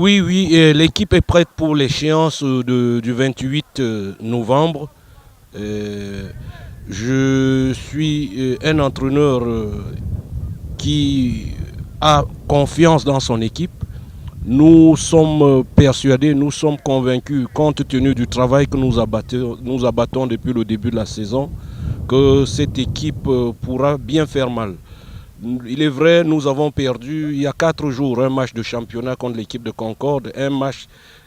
Oui, l'équipe est prête pour l'échéance du 28 novembre. Euh, je suis un entraîneur qui a confiance dans son équipe. Nous sommes persuadés, nous sommes convaincus, compte tenu du travail que nous abattons depuis le début de la saison, que cette équipe pourra bien faire mal. Il est vrai, nous avons perdu il y a 4 jours un match de championnat contre l'équipe de Concorde.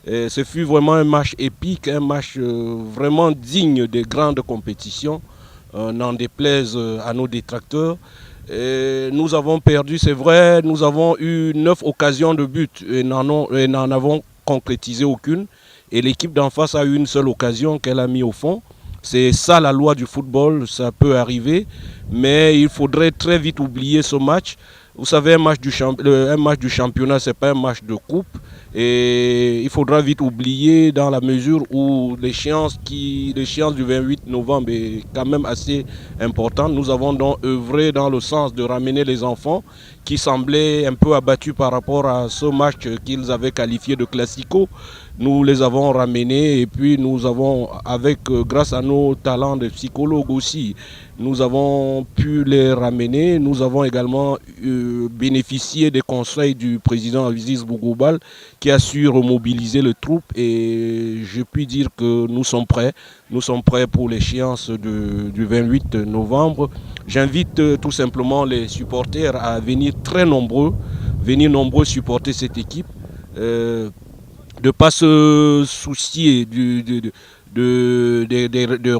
Ce fut vraiment un match épique, un match vraiment digne des grandes compétitions, n'en déplaise à nos détracteurs. Nous avons perdu, c'est vrai, nous avons eu 9 occasions de but et n'en avons concrétisé aucune. Et l'équipe d'en face a eu une seule occasion qu'elle a mis au fond. C'est ça la loi du football, ça peut arriver, mais il faudrait très vite oublier ce match. Vous savez, un match du championnat, ce n'est pas un match de coupe. Et il faudra vite oublier dans la mesure où l'échéance du 28 novembre est quand même assez importante. Nous avons donc œuvré dans le sens de ramener les enfants qui semblaient un peu abattus par rapport à ce match qu'ils avaient qualifié de classico. Nous les avons ramenés et puis nous avons, grâce à nos talents de psychologues aussi, nous avons pu les ramener. Nous avons également bénéficié des conseils du président Aziz Bougoubal qui a su remobiliser les troupes et je puis dire que nous sommes prêts. Nous sommes prêts pour l'échéance du 28 novembre. J'invite tout simplement les supporters à venir venir nombreux supporter cette équipe. De ne pas se soucier des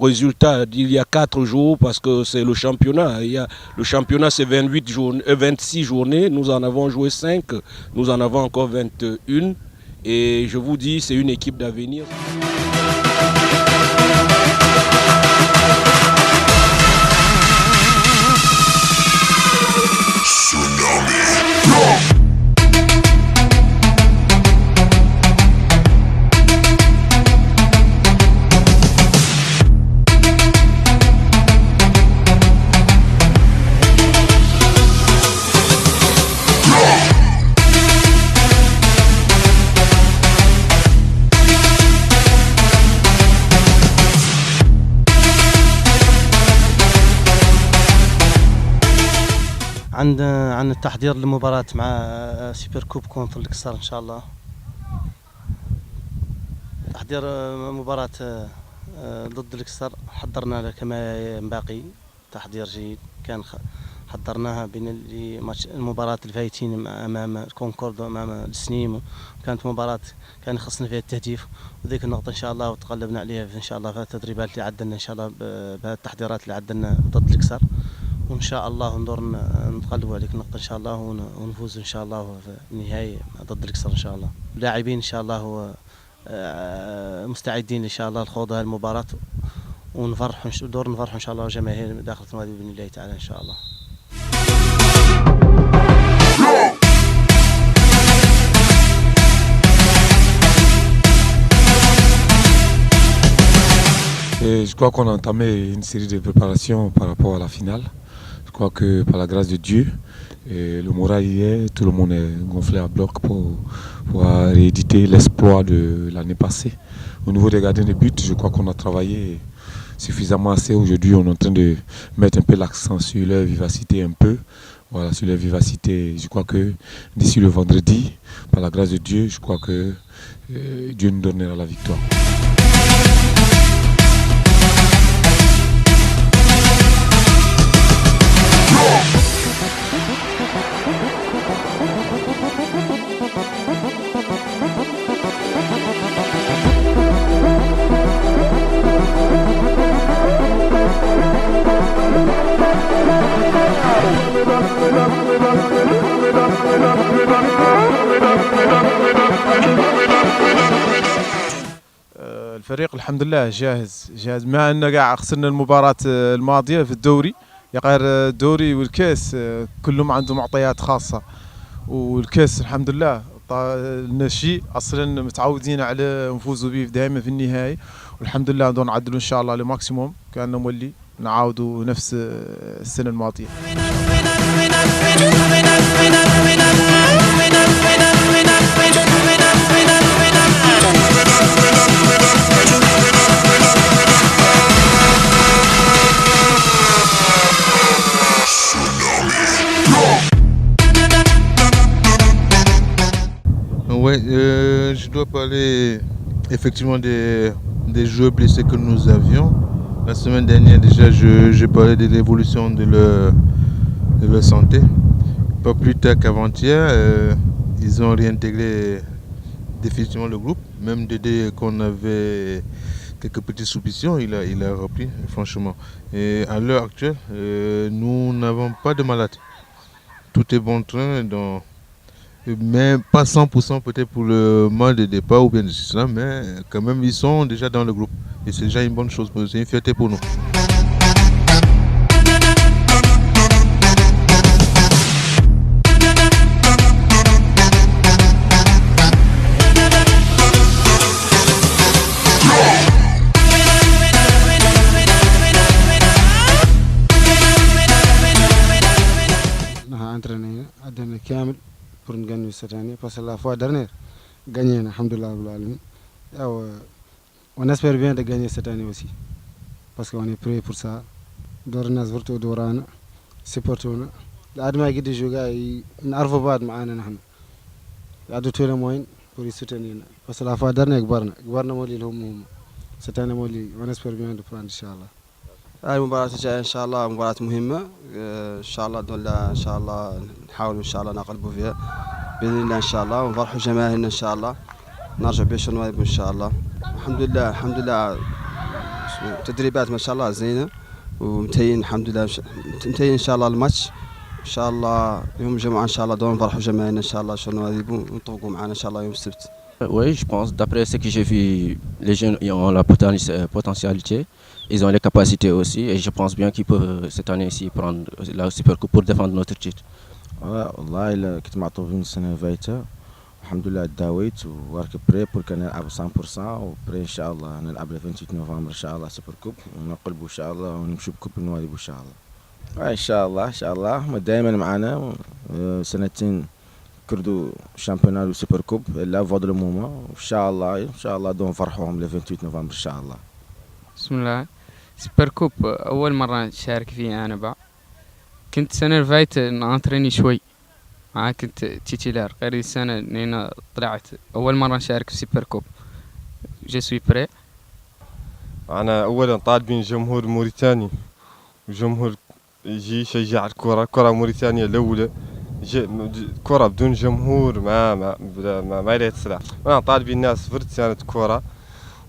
résultats d'il y a 4 jours parce que c'est le championnat. Le championnat c'est 26 journées, nous en avons joué 5, nous en avons encore 21 et je vous dis c'est une équipe d'avenir. عن التحضير للمباراة مع سوبر كوب كونتر الكسار إن شاء الله. تحضير مباراة ضد الكسار حضرنا لها كما ينبغي تحضير جيد. كان حضرناها بين المباراة الفايتين أمام كونكورد وأمام السنيم. كانت مباراة كان خصنا فيها التهديف وذيك النقطة إن شاء الله وتقلبنا عليها إن شاء الله في التدريبات اللي عدلنا إن شاء الله بهذه التحضيرات اللي عدلنا ضد الكسار. وإن شاء الله ندور نتقلبوا عليك النقطة إن شاء الله ونفوز إن شاء الله في النهائي ضد الكسر إن شاء الله. اللاعبين إن شاء الله مستعدين إن شاء الله لخوض هذه المباراة ونفرحوا إن شاء الله جماهير داخل النادي بإذن الله تعالى إن شاء الله. Et je crois qu'on a entamé une série de préparations par rapport à la finale. Je crois que par la grâce de Dieu, le moral y est, tout le monde est gonflé à bloc pour rééditer l'exploit de l'année passée. Au niveau des gardiens de but, je crois qu'on a travaillé suffisamment assez. Aujourd'hui, on est en train de mettre un peu l'accent sur leur vivacité un peu. Voilà, sur leur vivacité. Je crois que d'ici le vendredi, par la grâce de Dieu, je crois que Dieu nous donnera la victoire. الفريق الحمد لله جاهز مع أن قاع خسرنا المباراة الماضية في الدوري غير الدوري والكاس كلهم عندهم معطيات خاصة، والكاس الحمد لله لنا شيء اصلا متعودين على نفوزوا به دائما في النهاية، والحمد لله نقدروا نعدلوا ان شاء الله لماكسيموم كأنه مولي نعاودوا نفس السنة الماضية. Ouais, je dois parler effectivement des joueurs blessés que nous avions. La semaine dernière déjà j'ai parlé de l'évolution de leur santé. Pas plus tard qu'avant-hier, ils ont réintégré définitivement le groupe. Même Dédé qu'on avait quelques petites suspicions, il a repris franchement. Et à l'heure actuelle, nous n'avons pas de malades. Tout est bon train, donc, mais pas 100% peut-être pour le mal de départ ou bien de cela, mais quand même ils sont déjà dans le groupe. Et c'est déjà une bonne chose, c'est une fierté pour nous. entraîné àddina kaamil pour ñu gagner cette année parce que la fois dernière gagné na alhamdoulilah rabbil alamin. On espère bien de gagner cette année aussi parce qu'on est prêt pour ça. دورنا زفرتو دورانا سيبورتونا بعد ما قد جوجا نعرفوا بعض معانا نحن قعدوا تونا موين pour y soutenir parce que la fois dernière كبرنا مولي هم cette année مولي on espère bien de prendre inchallah. المباراة الجاية إن شاء الله مباراة مهمة إن شاء الله دولة إن شاء الله نحاول إن شاء الله نقلبوا فيها بإذن الله إن شاء الله ونفرحوا جماهيرنا إن شاء الله نرجع بشنوايب إن شاء الله. الحمد لله تدريبات ما شاء الله زينة ومتين الحمد لله متين إن شاء الله الماتش إن شاء الله يوم الجمعة إن شاء الله دون نفرحوا جماهيرنا إن شاء الله شنوايب ونطوقوا معنا إن شاء الله يوم السبت. Oui, je pense, d'après ce que j'ai vu, les jeunes ont la potentialité, ils ont les capacités aussi, et je pense bien qu'ils peuvent cette année-ci prendre la Supercoupe pour défendre notre titre. والله كنت معطوبين السنة اللي فاتت الحمد لله داويت وورك بري بور كان نلعب 100% وبري ان شاء الله نلعب 28 نوفمبر ان شاء الله سوبر كوب ونقلبوا ان شاء الله ونمشوا بكوب النوادي ان شاء الله. ان شاء الله دائما معنا سنتين كردو شامبيونال وسوبر كوب لا فود لو مومون ان شاء الله دون فرحوهم ل 28 نوفمبر ان شاء الله. بسم الله. سوبر كوب اول مرة نشارك فيه انا بقى كنت السنة اللي فاتت نانتريني شوي كنت تيتيلار غير السنة نينا طلعت أول مرة نشارك في سوبر كوب جي سوي بري. أنا أولا طالبين جمهور موريتاني وجمهور يجي يشجع الكرة موريتانيا الأولى كرة بدون جمهور ما لا يتصلح. أنا طالبين الناس فرد سنة كرة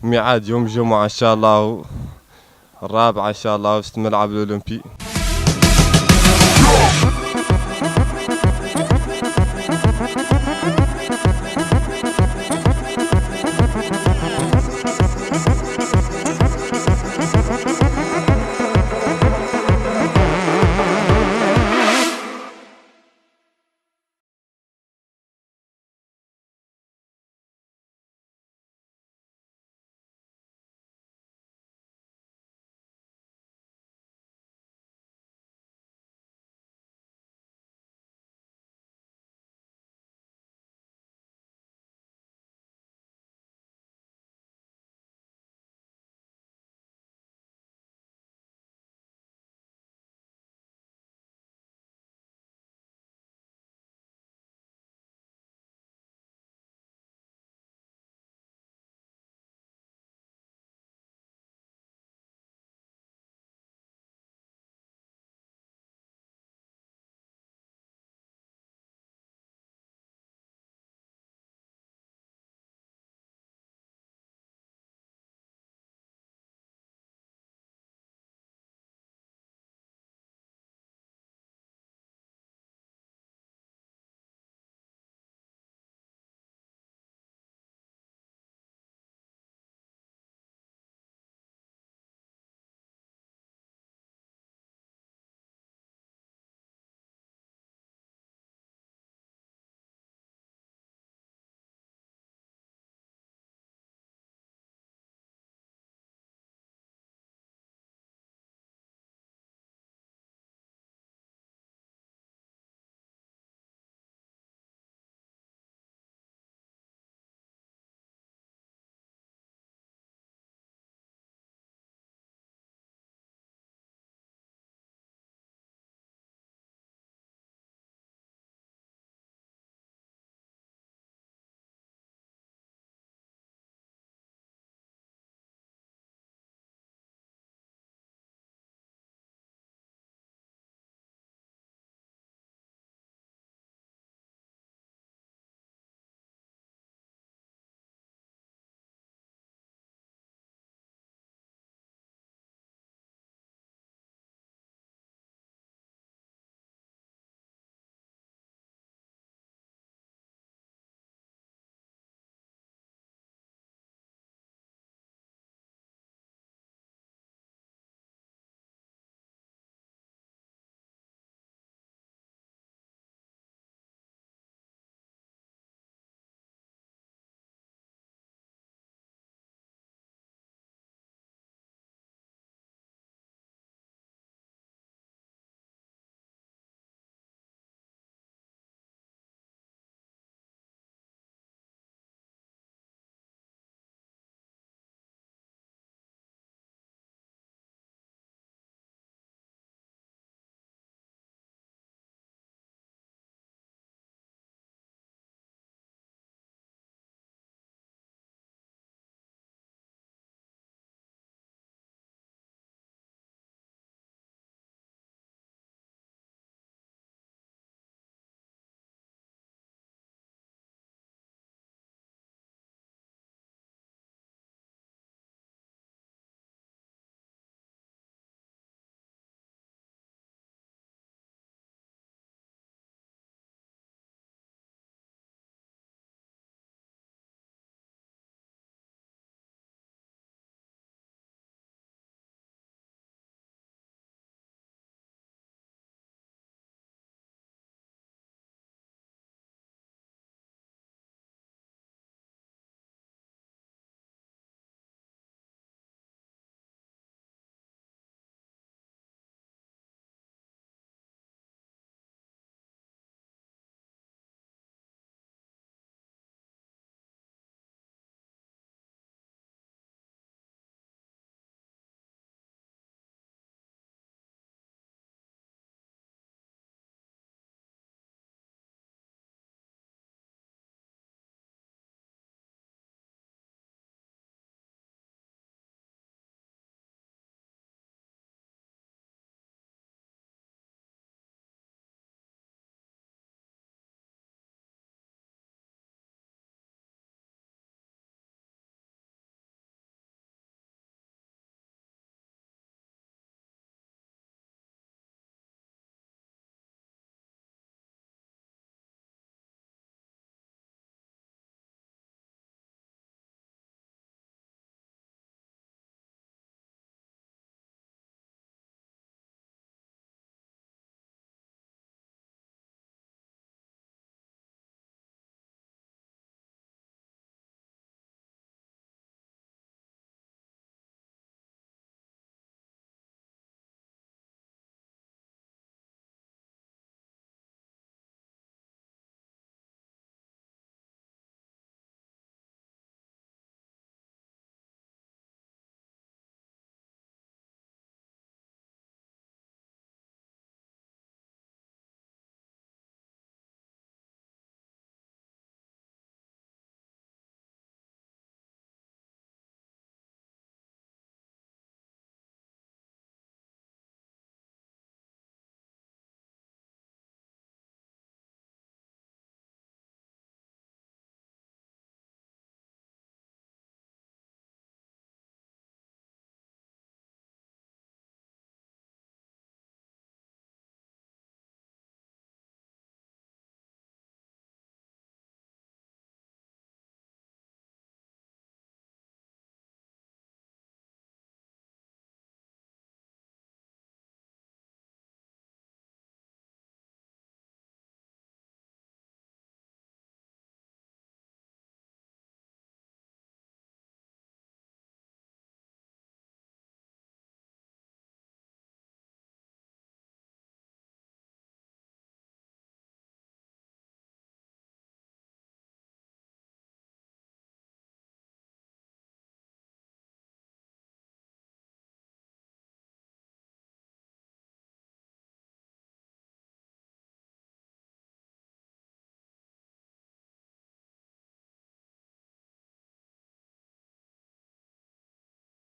وميعاد يوم الجمعة إن شاء الله الرابعة إن شاء الله في الملعب الأولمبي.